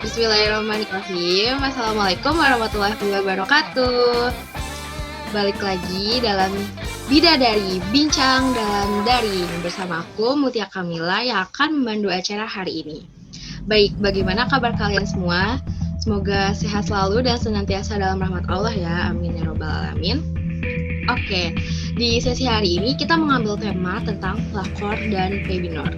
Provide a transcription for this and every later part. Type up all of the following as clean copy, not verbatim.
Bismillahirrahmanirrahim. Assalamualaikum warahmatullahi wabarakatuh. Balik lagi dalam Bidadari Bincang dalam Daring bersama aku Mutia Kamila yang akan memandu acara hari ini. Baik, bagaimana kabar kalian semua? Semoga sehat selalu dan senantiasa dalam rahmat Allah ya. Amin ya robbal alamin. Oke, di sesi hari ini kita mengambil tema tentang pelakor dan webinar.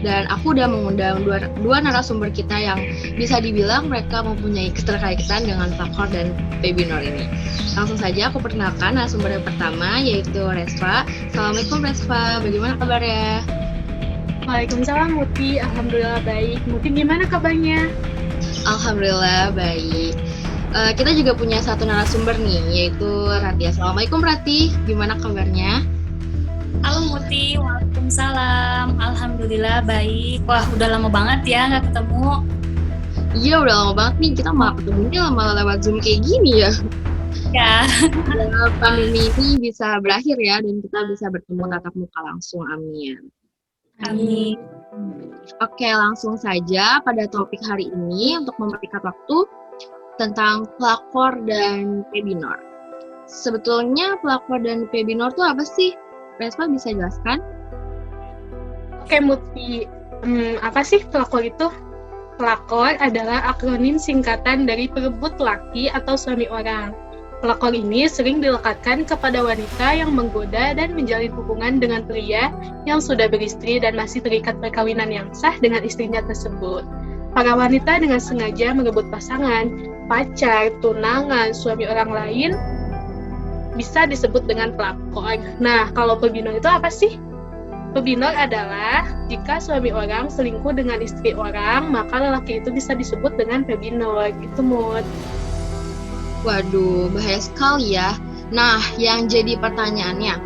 Dan aku udah mengundang dua narasumber kita yang bisa dibilang mereka mempunyai keterkaitan dengan pelakor dan webinar ini. Langsung saja aku perkenalkan narasumber yang pertama yaitu Resva. Assalamualaikum Resva, bagaimana kabarnya? Waalaikumsalam Muti, alhamdulillah baik. Muti gimana kabarnya? Alhamdulillah baik. Kita juga punya satu narasumber nih, yaitu Rati. Assalamualaikum Rati, gimana kabarnya? Halo Muti, waalaikumsalam. Alhamdulillah baik. Wah, udah lama banget ya nggak ketemu. Iya, udah lama banget nih, kita malah ketemunya malah lewat Zoom kayak gini ya. Ya. Pandemi ini bisa berakhir ya, dan kita bisa bertemu tatap muka langsung, amin. Amin. Oke, langsung saja pada topik hari ini untuk mempersingkat waktu tentang pelakor dan webinar. Sebetulnya pelakor dan webinar itu apa sih? Respa bisa jelaskan? Oke Muti, apa sih pelakor itu? Pelakor adalah akronim singkatan dari perebut laki atau suami orang. Pelakor ini sering dilekatkan kepada wanita yang menggoda dan menjalin hubungan dengan pria yang sudah beristri dan masih terikat perkawinan yang sah dengan istrinya tersebut. Para wanita dengan sengaja merebut pasangan, pacar, tunangan, suami orang lain bisa disebut dengan pelakor. Nah, kalau pebinor itu apa sih? Pebinor adalah jika suami orang selingkuh dengan istri orang, maka lelaki itu bisa disebut dengan pebinor. Gitu, Mut. Waduh, bahaya sekali ya. Nah, yang jadi pertanyaannya,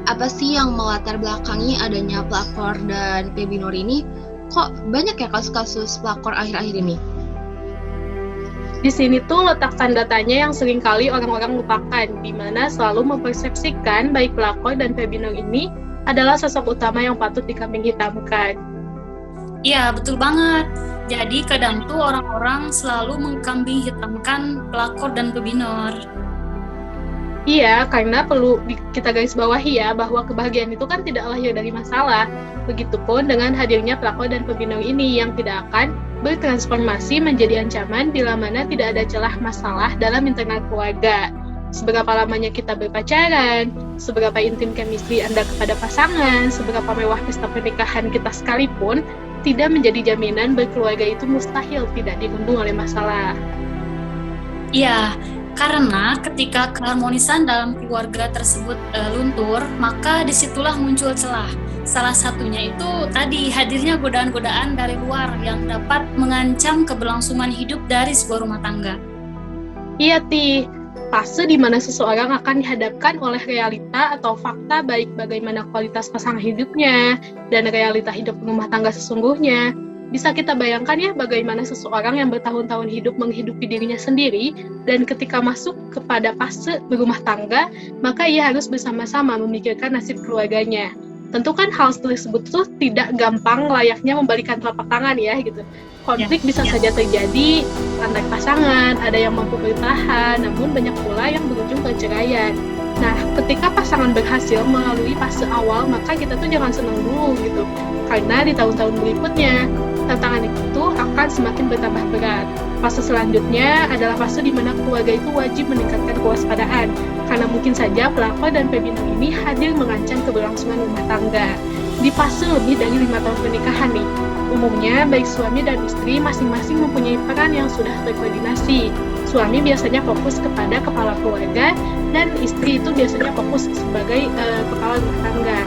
apa sih yang melatar belakangi adanya pelakor dan pebinor ini? Kok banyak ya kasus-kasus pelakor akhir-akhir ini? Di sini tuh letak tanda tanya yang seringkali orang-orang lupakan, di mana selalu mempersepsikan baik pelakor dan pebinor ini adalah sosok utama yang patut dikambing hitamkan. Iya, betul banget. Jadi kadang tuh orang-orang selalu mengkambing hitamkan pelakor dan pebinor. Iya, karena perlu kita garis bawahi ya, bahwa kebahagiaan itu kan tidak lahir dari masalah. Begitupun dengan hadirnya pelakor dan pebinor ini yang tidak akan bertransformasi menjadi ancaman bila mana tidak ada celah masalah dalam internal keluarga. Seberapa lamanya kita berpacaran, seberapa intim chemistry Anda kepada pasangan, seberapa mewah pesta pernikahan kita sekalipun, tidak menjadi jaminan berkeluarga itu mustahil tidak dirundung oleh masalah. Iya, karena ketika keharmonisan dalam keluarga tersebut luntur, maka disitulah muncul celah. Salah satunya itu tadi hadirnya godaan-godaan dari luar yang dapat mengancam keberlangsungan hidup dari sebuah rumah tangga. Iya, Ti. Fase di mana seseorang akan dihadapkan oleh realita atau fakta baik bagaimana kualitas pasangan hidupnya dan realita hidup rumah tangga sesungguhnya. Bisa kita bayangkan ya bagaimana seseorang yang bertahun-tahun hidup menghidupi dirinya sendiri dan ketika masuk kepada fase berumah tangga, maka ia harus bersama-sama memikirkan nasib keluarganya. Tentu kan hal tersebut tuh tidak gampang layaknya membalikan telapak tangan ya gitu. Konflik bisa saja terjadi antar pasangan, ada yang mampu bertahan, namun banyak pula yang berujung perceraian. Nah, ketika pasangan berhasil melalui fase awal, maka kita tuh jangan senang dulu gitu. Karena di tahun-tahun berikutnya, tantangan itu akan semakin bertambah berat. Fase selanjutnya adalah fase di mana keluarga itu wajib meningkatkan kewaspadaan, karena mungkin saja pelakor dan pebinor ini hadir mengancam keberlangsungan rumah tangga. Di fase lebih dari 5 tahun pernikahan nih, umumnya baik suami dan istri masing-masing mempunyai peran yang sudah terkoordinasi. Suami biasanya fokus kepada kepala keluarga, dan istri itu biasanya fokus sebagai kepala rumah tangga.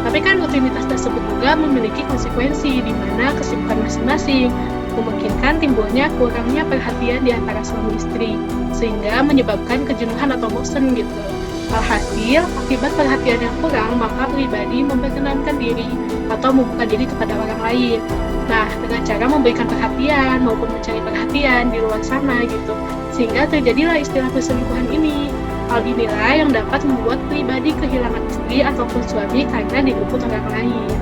Tapi kan rutinitas tersebut juga memiliki konsekuensi di mana kesibukan masing-masing memungkinkan timbulnya kurangnya perhatian di antara suami istri, sehingga menyebabkan kejenuhan atau bosan gitu. Alhasil, akibat perhatian yang kurang, maka pribadi memperkenankan diri atau membuka diri kepada orang lain. Nah, dengan cara memberikan perhatian maupun mencari perhatian di luar sana gitu, sehingga terjadilah istilah perselingkuhan ini. Hal inilah yang dapat membuat pribadi kehilangan istri ataupun suami karena diliput orang lain.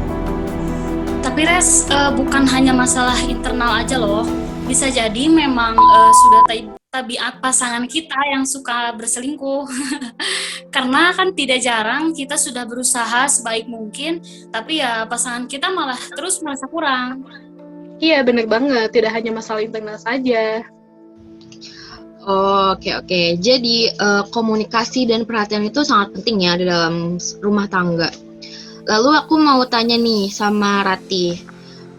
Tapi Res, bukan hanya masalah internal aja loh. bisa jadi memang sudah tabiat pasangan kita yang suka berselingkuh. Karena kan tidak jarang kita sudah berusaha sebaik mungkin, tapi ya pasangan kita malah terus merasa kurang. Iya, bener banget. Tidak hanya masalah internal saja. Oke. Jadi komunikasi dan perhatian itu sangat penting ya di dalam rumah tangga. Lalu aku mau tanya nih sama Rati,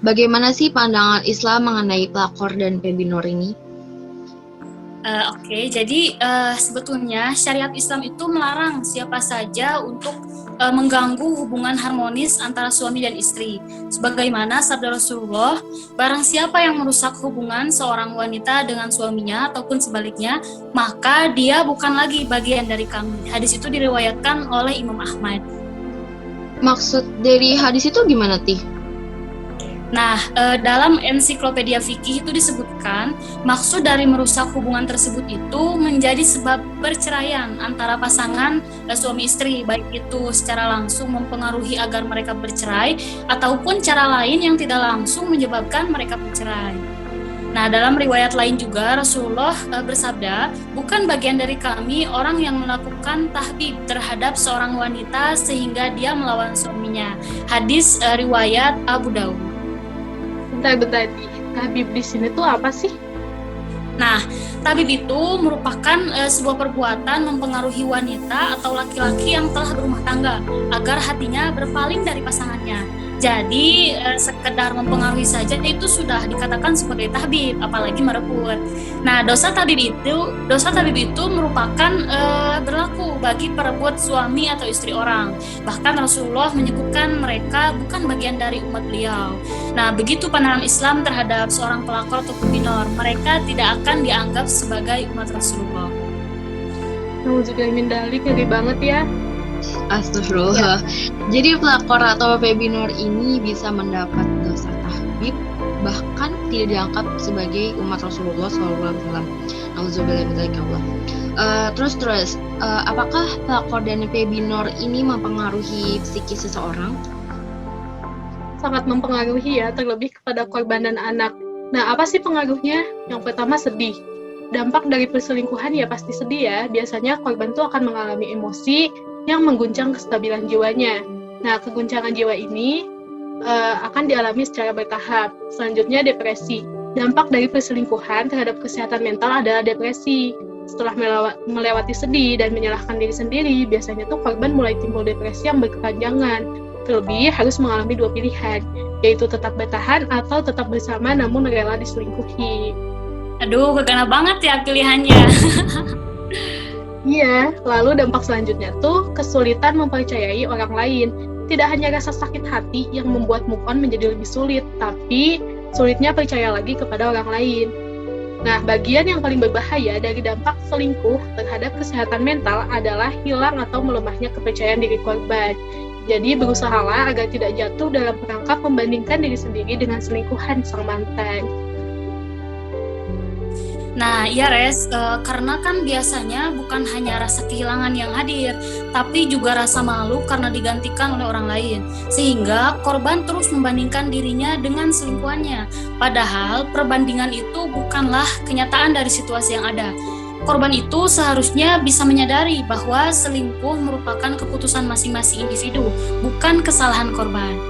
bagaimana sih pandangan Islam mengenai pelakor dan pebinor ini? Jadi sebetulnya syariat Islam itu melarang siapa saja untuk mengganggu hubungan harmonis antara suami dan istri. Sebagaimana sabda Rasulullah, barang siapa yang merusak hubungan seorang wanita dengan suaminya ataupun sebaliknya, maka dia bukan lagi bagian dari kami. Hadis itu diriwayatkan oleh Imam Ahmad. Maksud dari hadis itu gimana, Tih? Nah, dalam ensiklopedia fikih itu disebutkan, maksud dari merusak hubungan tersebut itu menjadi sebab perceraian antara pasangan suami istri, baik itu secara langsung mempengaruhi agar mereka bercerai, ataupun cara lain yang tidak langsung menyebabkan mereka bercerai. Nah, dalam riwayat lain juga Rasulullah bersabda, bukan bagian dari kami orang yang melakukan tahdid terhadap seorang wanita sehingga dia melawan suaminya. Hadis riwayat Abu Daud. Bentar, tabib di sini tuh apa sih? Nah, tabib itu merupakan sebuah perbuatan mempengaruhi wanita atau laki-laki yang telah berumah tangga agar hatinya berpaling dari pasangannya. Jadi sekedar mempengaruhi saja itu sudah dikatakan sebagai tabib, apalagi merebut. Nah, dosa tabib itu merupakan berlaku bagi perebut suami atau istri orang. Bahkan Rasulullah menyebutkan mereka bukan bagian dari umat beliau. Nah, begitu pandangan Islam terhadap seorang pelakor atau pebinor, mereka tidak akan dianggap sebagai umat Rasulullah. Juga min dalik, ngeri banget ya. Astagfirullah. Jadi pelakor atau pebinor ini bisa mendapat dosa tahbib, bahkan tidak dianggap sebagai umat Rasulullah SAW. Nauzubillah min dzalik. Terus, apakah pelakor dan pebinor ini mempengaruhi psikis seseorang? Sangat mempengaruhi ya, terlebih kepada korban dan anak. Nah, apa sih pengaruhnya? Yang pertama, sedih. Dampak dari perselingkuhan ya pasti sedih ya. Biasanya korban tuh akan mengalami emosi yang mengguncang kestabilan jiwanya. Nah, keguncangan jiwa ini akan dialami secara bertahap. Selanjutnya, depresi. Dampak dari perselingkuhan terhadap kesehatan mental adalah depresi. Setelah melewati sedih dan menyalahkan diri sendiri, biasanya tuh korban mulai timbul depresi yang berkepanjangan. Terlebih harus mengalami dua pilihan, yaitu tetap bertahan atau tetap bersama namun rela diselingkuhi. Aduh, kegana banget ya pilihannya. Iya, lalu dampak selanjutnya tuh kesulitan mempercayai orang lain. Tidak hanya rasa sakit hati yang membuat move on menjadi lebih sulit, tapi sulitnya percaya lagi kepada orang lain. Nah, bagian yang paling berbahaya dari dampak selingkuh terhadap kesehatan mental adalah hilang atau melemahnya kepercayaan diri korban. Jadi berusahalah agar tidak jatuh dalam perangkap membandingkan diri sendiri dengan selingkuhan sang mantan. Nah, iya Res, karena kan biasanya bukan hanya rasa kehilangan yang hadir, tapi juga rasa malu karena digantikan oleh orang lain. Sehingga korban terus membandingkan dirinya dengan selingkuhannya. Padahal perbandingan itu bukanlah kenyataan dari situasi yang ada. Korban itu seharusnya bisa menyadari bahwa selingkuh merupakan keputusan masing-masing individu, bukan kesalahan korban.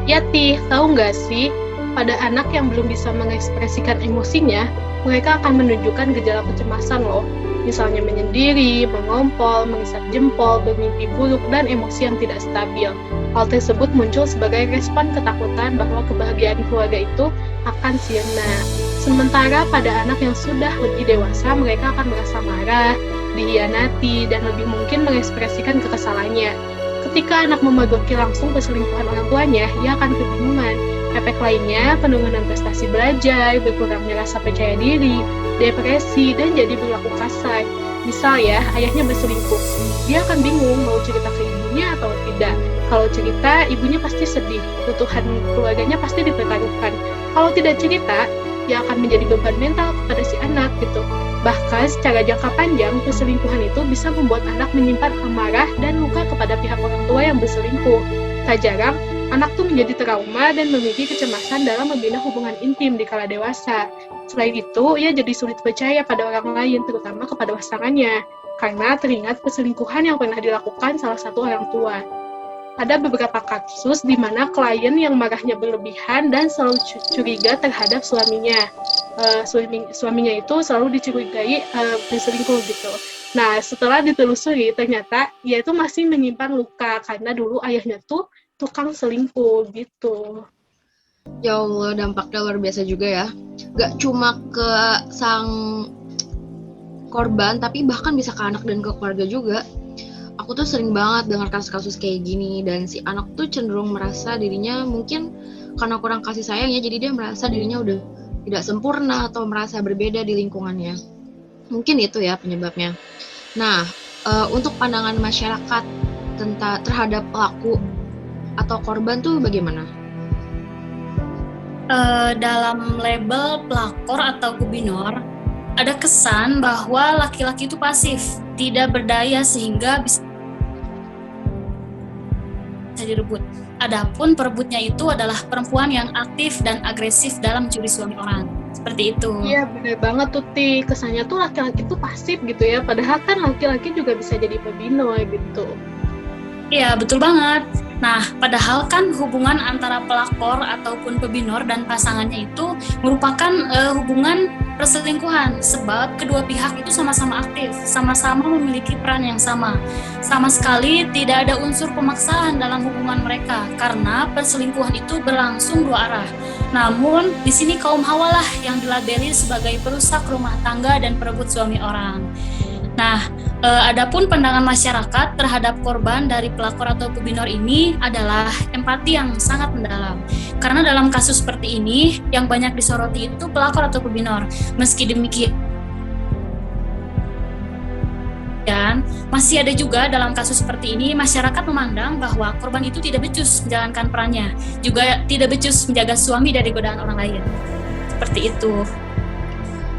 Ya, Tih, tahu nggak sih? Pada anak yang belum bisa mengekspresikan emosinya, mereka akan menunjukkan gejala kecemasan loh. Misalnya menyendiri, mengompol, mengisap jempol, bermimpi buruk, dan emosi yang tidak stabil. Hal tersebut muncul sebagai respon ketakutan bahwa kebahagiaan keluarga itu akan sirna. Sementara pada anak yang sudah lebih dewasa, mereka akan merasa marah, dihianati, dan lebih mungkin mengekspresikan kekesalannya. Ketika anak memergoki langsung perselingkuhan orang tuanya, ia akan kebingungan. Efek lainnya, penurunan prestasi belajar, berkurangnya rasa percaya diri, depresi, dan jadi berlaku kasar. Misal ya, ayahnya berselingkuh. Dia akan bingung mau cerita ke ibunya atau tidak. Kalau cerita, ibunya pasti sedih. Kebutuhan keluarganya pasti dipertaruhkan. Kalau tidak cerita, dia akan menjadi beban mental kepada si anak gitu. Bahkan secara jangka panjang, perselingkuhan itu bisa membuat anak menyimpan amarah dan luka kepada pihak orang tua yang berselingkuh. Tak jarang, anak tuh menjadi trauma dan memiliki kecemasan dalam membina hubungan intim di kala dewasa. Selain itu, ia jadi sulit percaya pada orang lain, terutama kepada pasangannya, karena teringat perselingkuhan yang pernah dilakukan salah satu orang tua. Ada beberapa kasus di mana klien yang marahnya berlebihan dan selalu curiga terhadap suaminya. Suaminya itu selalu dicurigai berselingkuh gitu. Nah, setelah ditelusuri, ternyata ia itu masih menyimpan luka karena dulu ayahnya tuh tukang selingkuh gitu. Ya Allah, dampaknya luar biasa juga ya. Gak cuma ke sang korban, tapi bahkan bisa ke anak dan ke keluarga juga. Aku tuh sering banget dengar kasus-kasus kayak gini, dan si anak tuh cenderung merasa dirinya mungkin karena kurang kasih sayang ya, jadi dia merasa dirinya udah tidak sempurna atau merasa berbeda di lingkungannya. Mungkin itu ya penyebabnya. Nah, untuk pandangan masyarakat terhadap pelaku atau korban tuh bagaimana? Dalam label pelakor atau kubinor, ada kesan bahwa laki-laki itu pasif, tidak berdaya sehingga bisa direbut. Adapun perebutnya itu adalah perempuan yang aktif dan agresif dalam mencuri suami orang. Seperti itu. Iya, benar banget tuh, Ti. Kesannya tuh laki-laki itu pasif gitu ya, padahal kan laki-laki juga bisa jadi pebinor gitu. Iya, betul banget. Nah, padahal kan hubungan antara pelakor ataupun pebinor dan pasangannya itu merupakan hubungan perselingkuhan, sebab kedua pihak itu sama-sama aktif, sama-sama memiliki peran yang sama. Sama sekali tidak ada unsur pemaksaan dalam hubungan mereka, karena perselingkuhan itu berlangsung dua arah. Namun, di sini kaum Hawa lah yang dilabeli sebagai perusak rumah tangga dan perebut suami orang. Nah, adapun pandangan masyarakat terhadap korban dari pelakor atau pebinor ini adalah empati yang sangat mendalam. Karena dalam kasus seperti ini, yang banyak disoroti itu pelakor atau pebinor. Meski demikian, masih ada juga dalam kasus seperti ini, masyarakat memandang bahwa korban itu tidak becus menjalankan perannya, juga tidak becus menjaga suami dari godaan orang lain. Seperti itu.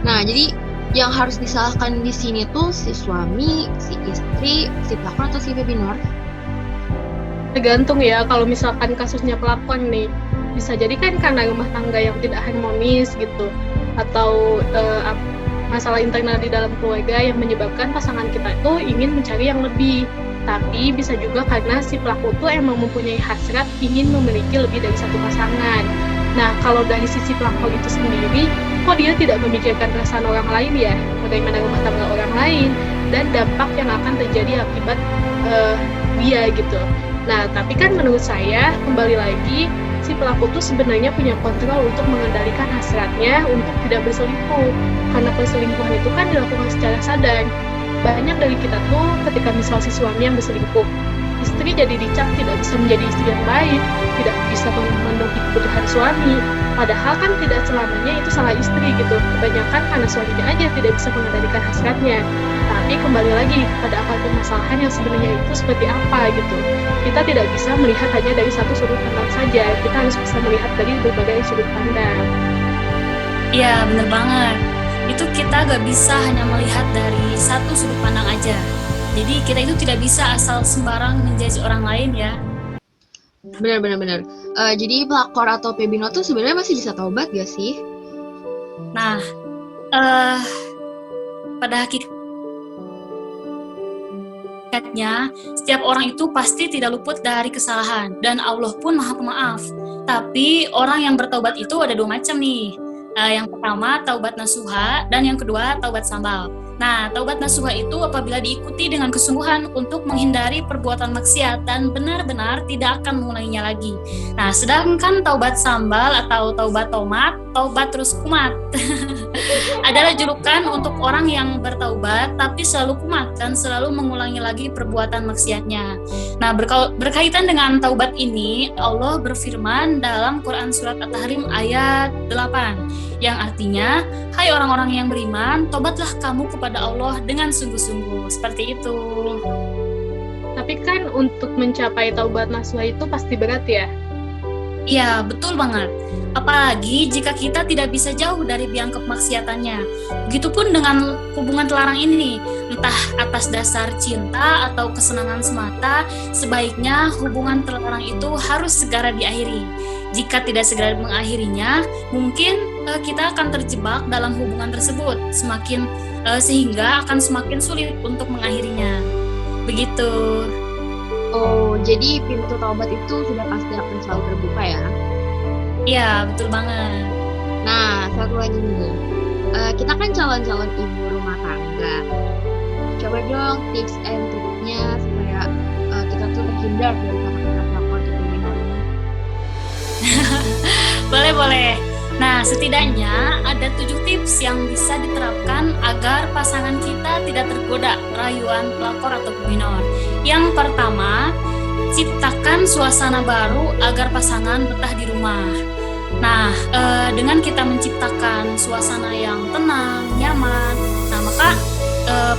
Nah, jadi yang harus disalahkan di sini tuh si suami, si istri, si pelakor atau si pebinor? Tergantung ya, kalau misalkan kasusnya pelakor nih, bisa jadi kan karena rumah tangga yang tidak harmonis gitu, atau masalah internal di dalam keluarga yang menyebabkan pasangan kita itu ingin mencari yang lebih. Tapi bisa juga karena si pelaku itu emang mempunyai hasrat ingin memiliki lebih dari satu pasangan. Nah, kalau dari sisi pelaku itu sendiri, kok dia tidak memikirkan perasaan orang lain ya? Bagaimana rumah tangga orang lain dan dampak yang akan terjadi akibat dia gitu. Nah, tapi kan menurut saya, kembali lagi, si pelaku tuh sebenarnya punya kontrol untuk mengendalikan hasratnya untuk tidak berselingkuh. Karena perselingkuhan itu kan dilakukan secara sadar. Banyak dari kita tuh ketika misal si suami yang berselingkuh, istri jadi dicap tidak bisa menjadi istri yang baik, tidak bisa memenuhi kebutuhan suami. Padahal kan tidak selamanya itu salah istri gitu. Kebanyakan karena suaminya aja tidak bisa mengendalikan hasratnya. Tapi kembali lagi pada akar permasalahan yang sebenarnya itu seperti apa gitu. Kita tidak bisa melihat hanya dari satu sudut pandang saja. Kita harus bisa melihat dari berbagai sudut pandang. Iya, bener banget. Itu kita gak bisa hanya melihat dari satu sudut pandang aja. Jadi kita itu tidak bisa asal sembarang menjudge orang lain ya. Benar. Jadi pelakor atau pebinor tuh sebenarnya masih bisa taubat gak sih? Nah, pada hakikatnya setiap orang itu pasti tidak luput dari kesalahan dan Allah pun Maha Pemaaf. Tapi orang yang bertaubat itu ada dua macam nih. Yang pertama taubat nasuha dan yang kedua taubat sambal. Nah, taubat nasuha itu apabila diikuti dengan kesungguhan untuk menghindari perbuatan maksiat dan benar-benar tidak akan mengulanginya lagi. Nah, sedangkan taubat sambal atau taubat tomat, taubat terus kumat adalah julukan untuk orang yang bertaubat tapi selalu kumat dan selalu mengulangi lagi perbuatan maksiatnya. Nah, berkaitan dengan taubat ini, Allah berfirman dalam Quran Surat At-Tahrim ayat 8, yang artinya, hai orang-orang yang beriman, tobatlah kamu kepada Allah dengan sungguh-sungguh. Seperti itu. Tapi kan untuk mencapai taubat nasuha itu pasti berat ya? Iya, betul banget. Apalagi jika kita tidak bisa jauh dari biang kemaksiatannya. Begitupun dengan hubungan terlarang ini, entah atas dasar cinta atau kesenangan semata, sebaiknya hubungan terlarang itu harus segera diakhiri. Jika tidak segera mengakhirinya, mungkin kita akan terjebak dalam hubungan tersebut, sehingga akan semakin sulit untuk mengakhirinya. Begitu. Oh, jadi pintu taubat itu sudah pasti akan selalu terbuka ya? Iya, betul banget. Nah, satu lagi nih. Kita kan calon-calon ibu rumah tangga. Coba dong tips and triknya supaya kita tuh terhindar dari kata-kata pelakor atau kriminal ini. Boleh. Nah, setidaknya ada 7 tips yang bisa diterapkan agar pasangan kita tidak tergoda rayuan pelakor atau minor. Yang pertama, ciptakan suasana baru agar pasangan betah di rumah. Nah, dengan kita menciptakan suasana yang tenang, nyaman, nah maka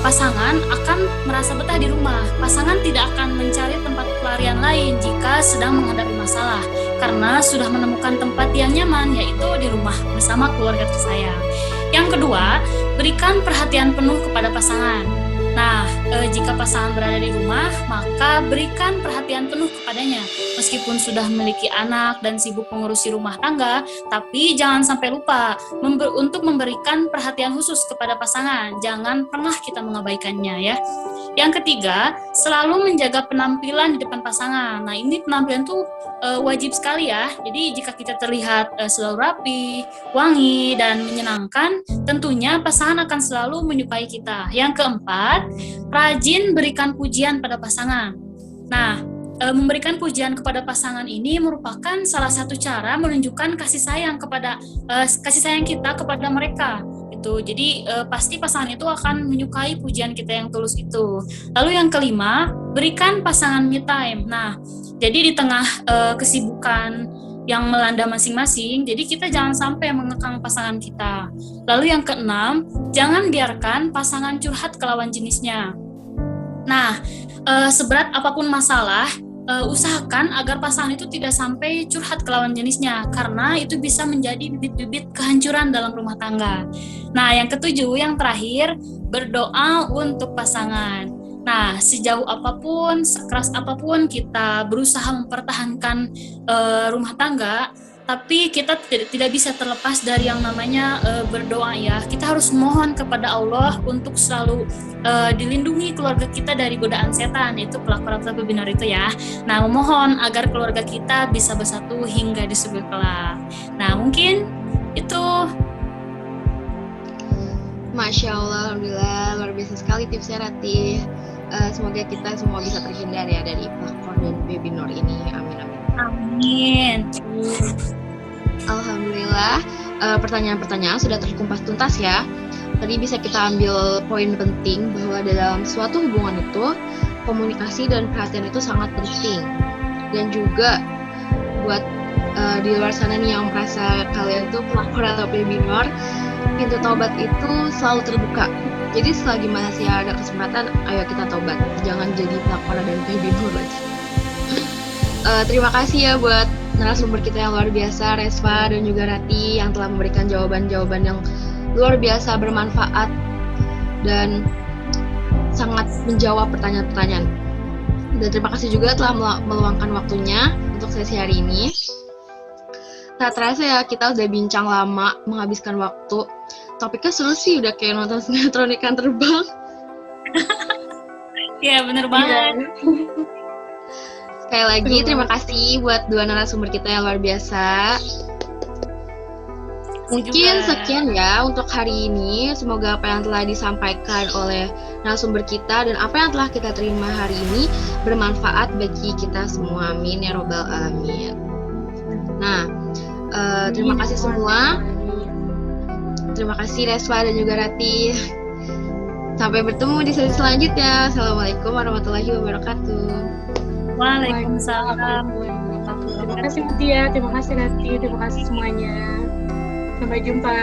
pasangan akan merasa betah di rumah. Pasangan tidak akan mencari tempat pelarian lain jika sedang menghadapi masalah, karena sudah menemukan tempat yang nyaman, yaitu di rumah bersama keluarga tersayang. Yang kedua, berikan perhatian penuh kepada pasangan. Nah, jika pasangan berada di rumah, maka berikan perhatian penuh kepadanya. Meskipun sudah memiliki anak dan sibuk mengurusi rumah tangga, tapi jangan sampai lupa untuk memberikan perhatian khusus kepada pasangan. Jangan pernah kita mengabaikannya ya. Yang ketiga, selalu menjaga penampilan di depan pasangan. Nah, ini penampilan tuh wajib sekali ya. Jadi jika kita terlihat selalu rapi, wangi, dan menyenangkan, tentunya pasangan akan selalu menyukai kita. Yang keempat, rajin berikan pujian pada pasangan. Nah, memberikan pujian kepada pasangan ini merupakan salah satu cara menunjukkan kasih sayang kita kepada mereka. Jadi pasti pasangan itu akan menyukai pujian kita yang tulus itu. Lalu yang kelima, berikan pasangan me time. Nah, jadi di tengah kesibukan yang melanda masing-masing, jadi kita jangan sampai mengekang pasangan kita. Lalu yang keenam, jangan biarkan pasangan curhat ke lawan jenisnya. Nah, seberat apapun masalah, usahakan agar pasangan itu tidak sampai curhat ke lawan jenisnya, karena itu bisa menjadi bibit-bibit kehancuran dalam rumah tangga. Nah, yang ketujuh, yang terakhir, berdoa untuk pasangan. Nah, sejauh apapun, sekeras apapun kita berusaha mempertahankan rumah tangga, tapi kita tidak bisa terlepas dari yang namanya berdoa ya. Kita harus mohon kepada Allah untuk selalu dilindungi keluarga kita dari godaan setan, itu pelakor atau pembinor itu ya. Nah, memohon agar keluarga kita bisa bersatu hingga di surga kelak. Nah, mungkin itu. Masya Allah, alhamdulillah, luar biasa sekali tipsnya Rati. Semoga kita semua bisa terhindar ya dari pelakor dan pembinor ini. Amin, amin. Amin. Alhamdulillah, pertanyaan-pertanyaan sudah terkupas tuntas ya. Tadi bisa kita ambil poin penting bahwa dalam suatu hubungan itu komunikasi dan perhatian itu sangat penting. Dan juga buat di luar sana nih yang merasa kalian tuh pelakor atau pembinor, pintu taubat itu selalu terbuka. Jadi selagi masih ada kesempatan, ayo kita taubat. Jangan jadi pelakor dan pembinor lagi. Terima kasih ya buat narasumber kita yang luar biasa, Resva dan juga Rati, yang telah memberikan jawaban-jawaban yang luar biasa, bermanfaat, dan sangat menjawab pertanyaan-pertanyaan. Dan terima kasih juga telah meluangkan waktunya untuk sesi hari ini. Tak terasa ya, kita udah bincang lama, menghabiskan waktu. Topiknya seru sih, udah kayak nonton sinetron ikan terbang. Iya, bener banget. Sekali lagi terima kasih buat dua narasumber kita yang luar biasa. Mungkin sekian ya untuk hari ini. Semoga apa yang telah disampaikan oleh narasumber kita dan apa yang telah kita terima hari ini bermanfaat bagi kita semua. Amin ya robbal alamin. Nah, terima kasih semua. Terima kasih Resva dan juga Rati. Sampai bertemu di sesi selanjutnya. Assalamualaikum warahmatullahi wabarakatuh. Waalaikumsalam. Terima kasih Mutia, terima kasih Rati, terima kasih semuanya. Sampai jumpa.